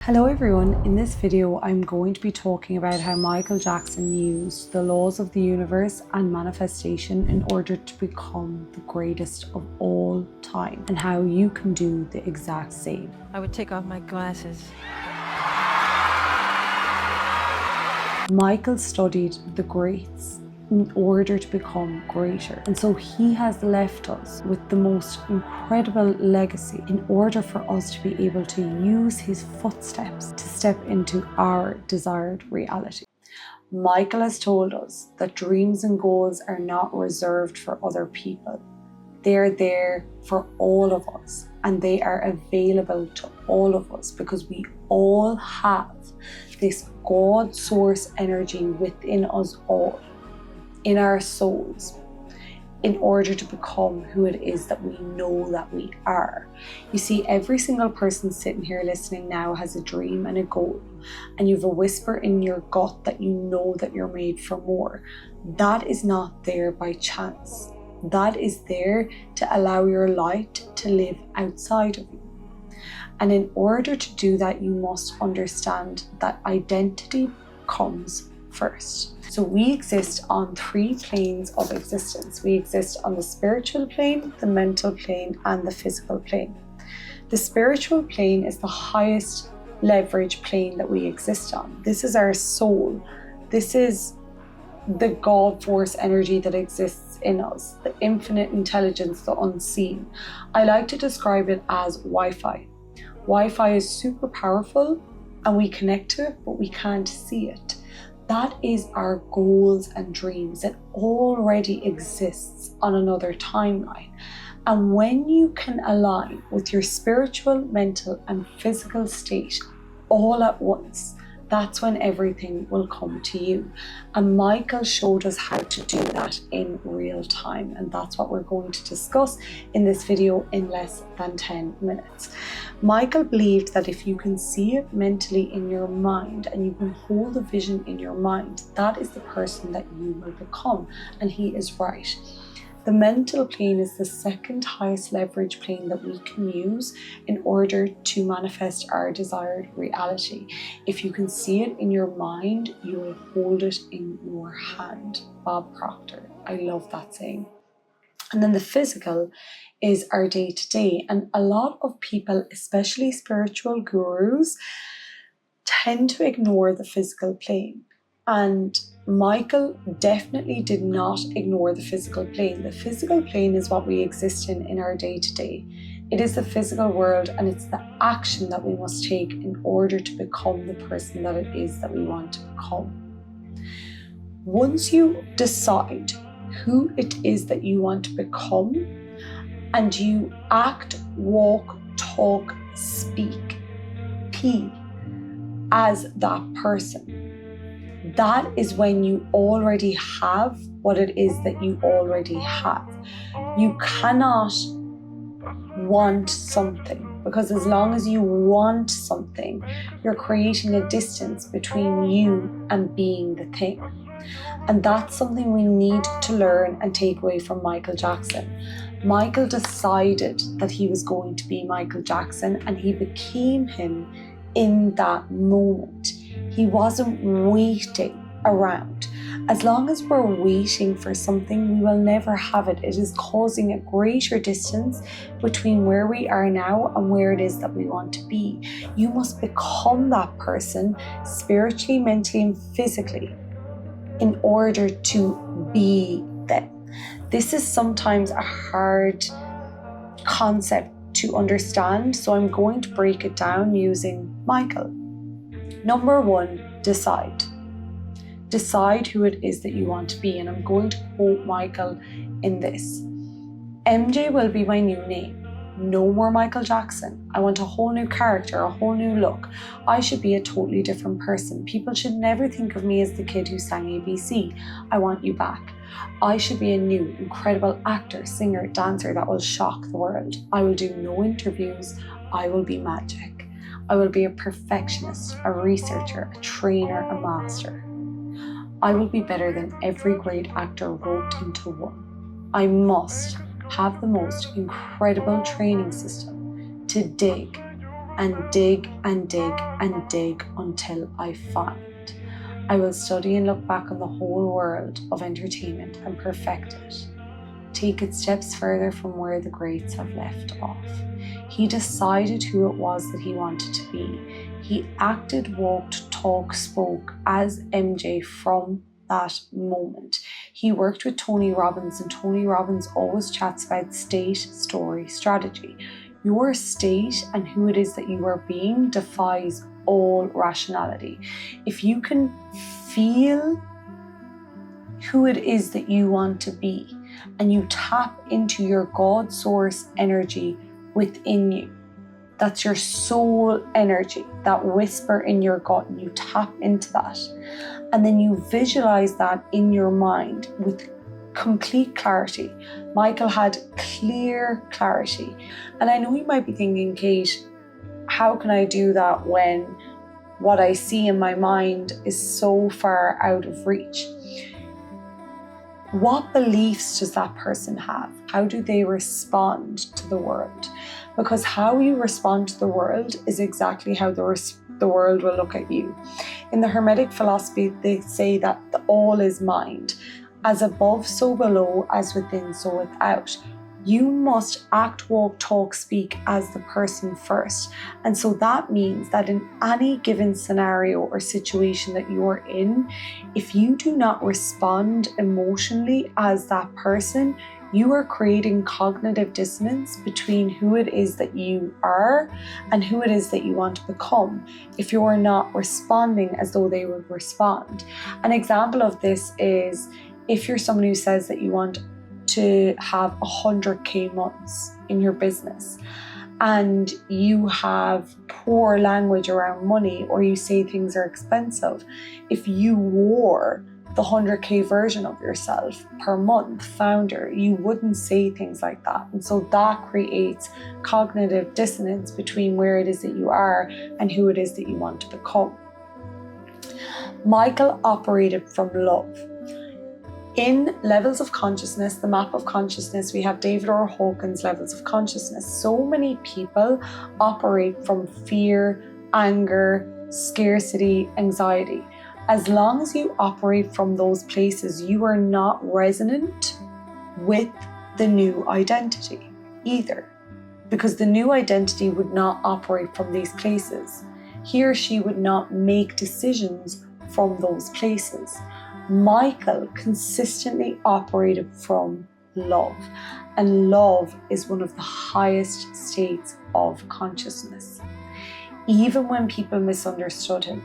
Hello everyone, in this video I'm going to be talking about how Michael Jackson used the laws of the universe and manifestation in order to become the greatest of all time, and how you can do the exact same. I would take off my glasses. Michael studied the greats in order to become greater, and so he has left us with the most incredible legacy in order for us to be able to use his footsteps to step into our desired reality. Michael has told us that dreams and goals are not reserved for other people. They are there for all of us, and they are available to all of us because we all have this God source energy within us all, in our souls, in order to become who it is that we know that we are. You see, every single person sitting here listening now has a dream and a goal, and you have a whisper in your gut that you know that you're made for more. That is not there by chance. That is there to allow your light to live outside of you. And in order to do that, you must understand that identity comes first. So we exist on 3 planes of existence. We exist on the spiritual plane, the mental plane, and the physical plane. The spiritual plane is the highest leverage plane that we exist on. This is our soul. This is the God force energy that exists in us, the infinite intelligence, the unseen. I like to describe it as Wi-Fi. Wi-Fi is super powerful and we connect to it, but we can't see it. That is our goals and dreams. It already exists on another timeline. And when you can align with your spiritual, mental, and physical state all at once, that's when everything will come to you. And Michael showed us how to do that in real time. And that's what we're going to discuss in this video in less than 10 minutes. Michael believed that if you can see it mentally in your mind and you can hold the vision in your mind, that is the person that you will become. And he is right. The mental plane is the second highest leverage plane that we can use in order to manifest our desired reality. If you can see it in your mind, you will hold it in your hand. Bob Proctor. I love that saying. And then the physical is our day-to-day. And a lot of people, especially spiritual gurus, tend to ignore the physical plane. And Michael definitely did not ignore the physical plane. The physical plane is what we exist in our day-to-day. It is the physical world, and it's the action that we must take in order to become the person that it is that we want to become. Once you decide who it is that you want to become, and you act, walk, talk, speak, as that person, that is when you already have what it is that you already have. You cannot want something, because as long as you want something, you're creating a distance between you and being the thing. And that's something we need to learn and take away from Michael Jackson. Michael decided that he was going to be Michael Jackson, and he became him in that moment. He wasn't waiting around. As long as we're waiting for something, we will never have it. It is causing a greater distance between where we are now and where it is that we want to be. You must become that person spiritually, mentally, and physically in order to be them. This is sometimes a hard concept to understand, so I'm going to break it down using Michael. Number 1, decide. Decide who it is that you want to be. And I'm going to quote Michael in this. MJ will be my new name. No more Michael Jackson. I want a whole new character, a whole new look. I should be a totally different person. People should never think of me as the kid who sang ABC. I want you back. I should be a new, incredible actor, singer, dancer that will shock the world. I will do no interviews. I will be magic. I will be a perfectionist, a researcher, a trainer, a master. I will be better than every great actor wrote into one. I must have the most incredible training system to dig, and dig and dig and dig until I find. I will study and look back on the whole world of entertainment and perfect it. Take it steps further from where the greats have left off. He decided who it was that he wanted to be. He acted, walked, talked, spoke as MJ from that moment. He worked with Tony Robbins, and Tony Robbins always chats about state, story, strategy. Your state and who it is that you are being defies all rationality. If you can feel who it is that you want to be and you tap into your God source energy within you, that's your soul energy, that whisper in your gut, and you tap into that. And then you visualize that in your mind with complete clarity. Michael had clear clarity. And I know you might be thinking, Kate, how can I do that when what I see in my mind is so far out of reach? What beliefs does that person have? How do they respond to the world? Because how you respond to the world is exactly how the world will look at you. In the Hermetic philosophy, they say that the all is mind. As above, so below, as within, so without. You must act, walk, talk, speak as the person first. And so that means that in any given scenario or situation that you're in, if you do not respond emotionally as that person, you are creating cognitive dissonance between who it is that you are and who it is that you want to become if you are not responding as though they would respond. An example of this is if you're someone who says that you want to have 100k months in your business and you have poor language around money, or you say things are expensive, if you wore the 100k version of yourself per month, founder, you wouldn't say things like that. And so that creates cognitive dissonance between where it is that you are and who it is that you want to become. Michael operated from love. In Levels of Consciousness, the map of consciousness, we have David R. Hawkins' Levels of Consciousness. So many people operate from fear, anger, scarcity, anxiety. As long as you operate from those places, you are not resonant with the new identity either, because the new identity would not operate from these places. He or she would not make decisions from those places. Michael consistently operated from love, and love is one of the highest states of consciousness. Even when people misunderstood him,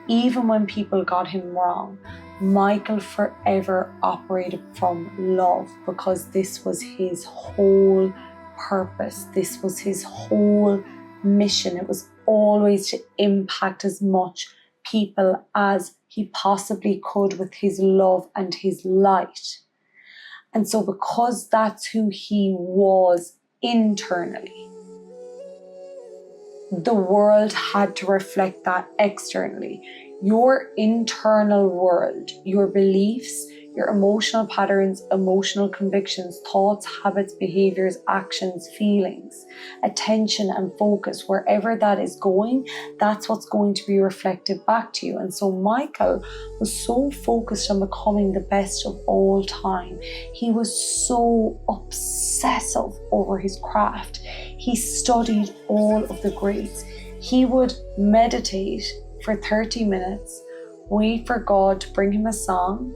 even when people got him wrong, Michael forever operated from love, because this was his whole purpose. This was his whole mission. It was always to impact as much people as he possibly could with his love and his light. And so because that's who he was internally, the world had to reflect that externally. Your internal world, your beliefs, your emotional patterns, emotional convictions, thoughts, habits, behaviors, actions, feelings, attention and focus, wherever that is going, that's what's going to be reflected back to you. And so Michael was so focused on becoming the best of all time. He was so obsessive over his craft. He studied all of the greats. He would meditate for 30 minutes, wait for God to bring him a song,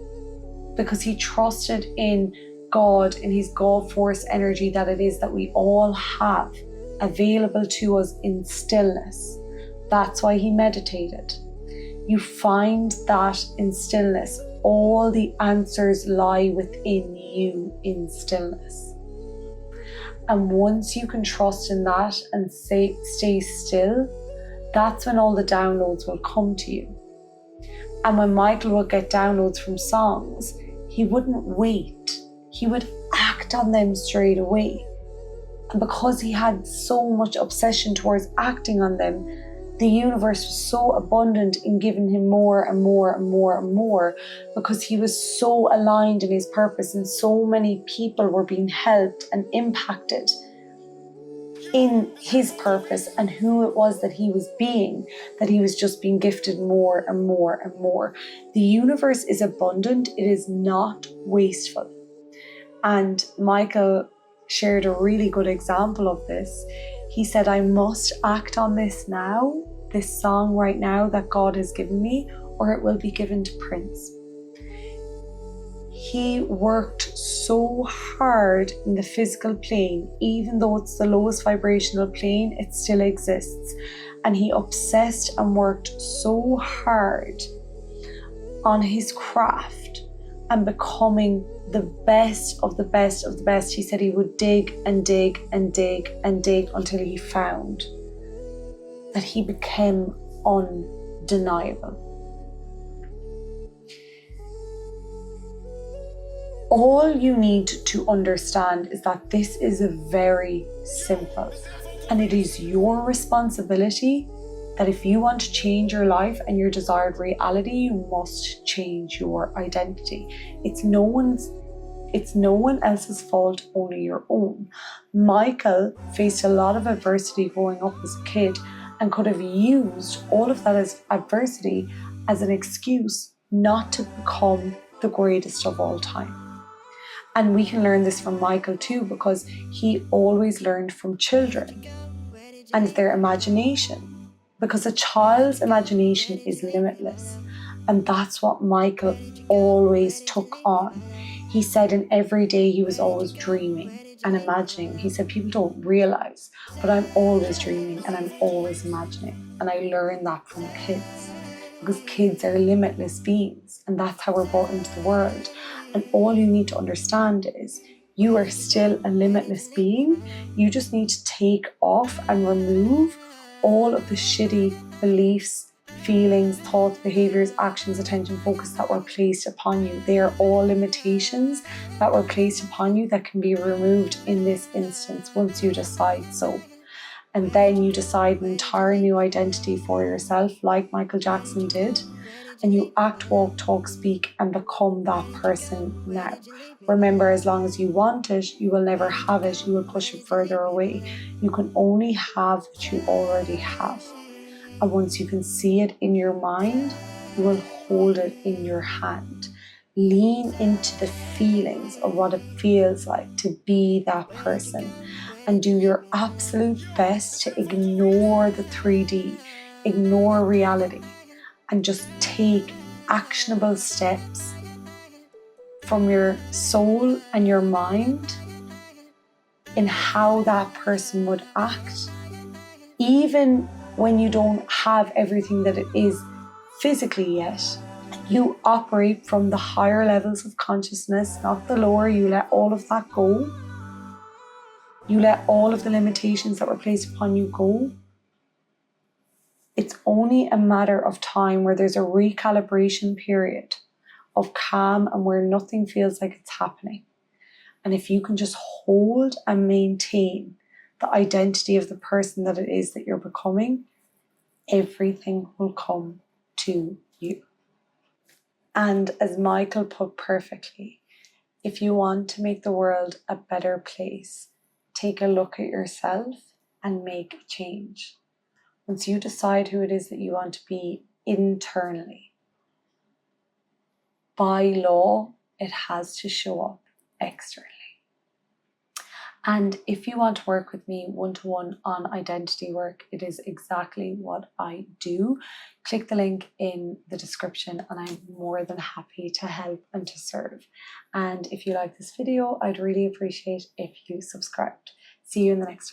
because he trusted in God, in his God force energy that it is that we all have available to us in stillness. That's why he meditated. You find that in stillness, all the answers lie within you in stillness. And once you can trust in that and stay still, that's when all the downloads will come to you. And when Michael would get downloads from songs, he wouldn't wait. He would act on them straight away. And because he had so much obsession towards acting on them, the universe was so abundant in giving him more and more and more and more, because he was so aligned in his purpose, and so many people were being helped and impacted in his purpose and who it was that he was being, that he was just being gifted more and more and more. The universe is abundant, it is not wasteful. And Michael shared a really good example of this. He said, I must act on this now, this song right now that God has given me, or it will be given to Prince. He worked so hard in the physical plane, even though it's the lowest vibrational plane, it still exists. And he obsessed and worked so hard on his craft and becoming the best of the best of the best. He said he would dig and dig and dig and dig until he found that he became undeniable. All you need to understand is that this is very simple, and it is your responsibility that if you want to change your life and your desired reality, you must change your identity. It's no one else's fault, only your own. Michael faced a lot of adversity growing up as a kid and could have used all of that as adversity as an excuse not to become the greatest of all time. And we can learn this from Michael too, because he always learned from children and their imagination, because a child's imagination is limitless. And that's what Michael always took on. He said in every day he was always dreaming and imagining. He said, people don't realize, but I'm always dreaming and I'm always imagining. And I learned that from kids, because kids are limitless beings, and that's how we're brought into the world. And all you need to understand is you are still a limitless being. You just need to take off and remove all of the shitty beliefs, feelings, thoughts, behaviors, actions, attention, focus that were placed upon you. They are all limitations that were placed upon you that can be removed in this instance once you decide so. And then you decide an entire new identity for yourself, like Michael Jackson did. And you act, walk, talk, speak, and become that person now. Remember, as long as you want it, you will never have it. You will push it further away. You can only have what you already have. And once you can see it in your mind, you will hold it in your hand. Lean into the feelings of what it feels like to be that person. And do your absolute best to ignore the 3D, ignore reality, and just take actionable steps from your soul and your mind in how that person would act, even when you don't have everything that it is physically yet. You operate from the higher levels of consciousness, not the lower. You let all of that go. You let all of the limitations that were placed upon you go. It's only a matter of time where there's a recalibration period of calm and where nothing feels like it's happening. And if you can just hold and maintain the identity of the person that it is that you're becoming, everything will come to you. And as Michael put perfectly, if you want to make the world a better place, take a look at yourself and make a change. Once you decide who it is that you want to be internally, by law, it has to show up externally. And if you want to work with me one-to-one on identity work, it is exactly what I do. Click the link in the description and I'm more than happy to help and to serve. And if you like this video, I'd really appreciate if you subscribed. See you in the next one.